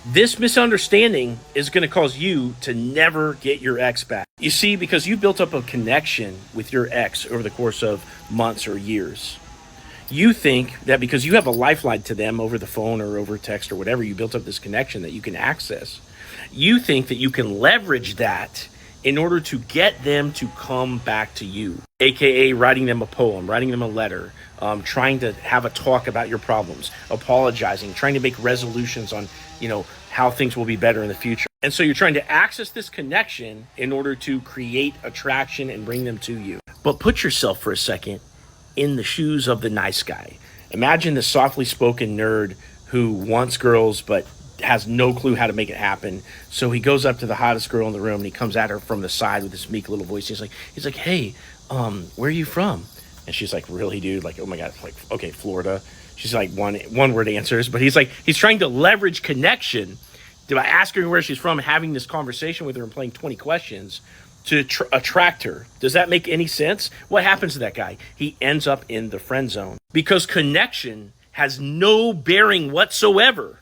This misunderstanding is going to cause you to never get your ex back. You see, because you built up a connection with your ex over the course of months or years. You think that because you have a lifeline to them over the phone or over text or whatever, you built up this connection that you can access. You think that you can leverage that in order to get them to come back to you, aka writing them a poem, writing them a letter, trying to have a talk about your problems, apologizing, trying to make resolutions on, how things will be better in the future. And so you're trying to access this connection in order to create attraction and bring them to you. But put yourself for a second in the shoes of the nice guy. Imagine the softly spoken nerd who wants girls but has no clue how to make it happen. So he goes up to the hottest girl in the room and he comes at her from the side with this meek little voice. He's like, hey, where are you from? And she's like, really, dude? Like, oh my God, like, okay, Florida. She's like one word answers, but he's trying to leverage connection by asking her where she's from, having this conversation with her and playing 20 questions to attract her. Does that make any sense? What happens to that guy? He ends up in the friend zone because connection has no bearing whatsoever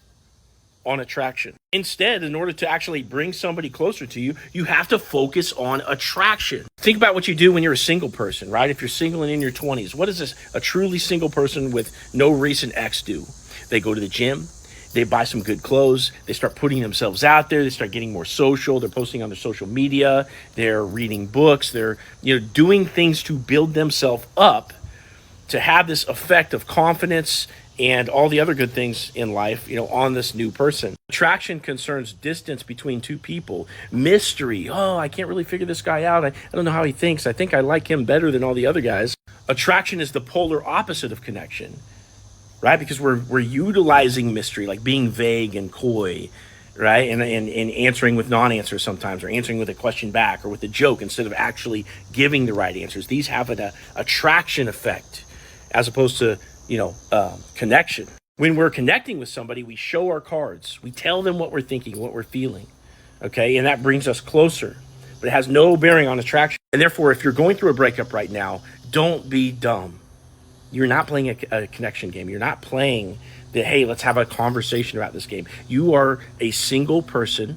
on attraction. Instead, in order to actually bring somebody closer to you, you have to focus on attraction. Think about what you do when you're a single person, right? If you're single and in your 20s, what does a truly single person with no recent ex do? They go to the gym, they buy some good clothes, they start putting themselves out there, they start getting more social, they're posting on their social media, they're reading books, they're doing things to build themselves up to have this effect of confidence and all the other good things in life, on this new person. Attraction concerns distance between two people. Mystery. Oh, I can't really figure this guy out. I don't know how he thinks. I think I like him better than all the other guys. Attraction is the polar opposite of connection, right? Because we're utilizing mystery, like being vague and coy, right? And answering with non-answers sometimes, or answering with a question back or with a joke instead of actually giving the right answers. These have an attraction effect as opposed to connection. When we're connecting with somebody, we show our cards. We tell them what we're thinking, what we're feeling. Okay. And that brings us closer, but it has no bearing on attraction. And therefore, if you're going through a breakup right now, don't be dumb. You're not playing a connection game. You're not playing hey, let's have a conversation about this game. You are a single person,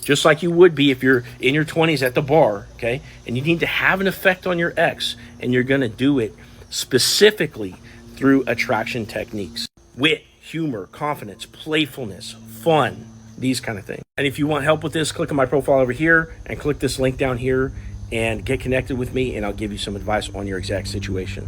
just like you would be if you're in your 20s at the bar. Okay. And you need to have an effect on your ex, and you're going to do it specifically through attraction techniques. Wit, humor, confidence, playfulness, fun, these kind of things. And if you want help with this, click on my profile over here and click this link down here and get connected with me, and I'll give you some advice on your exact situation.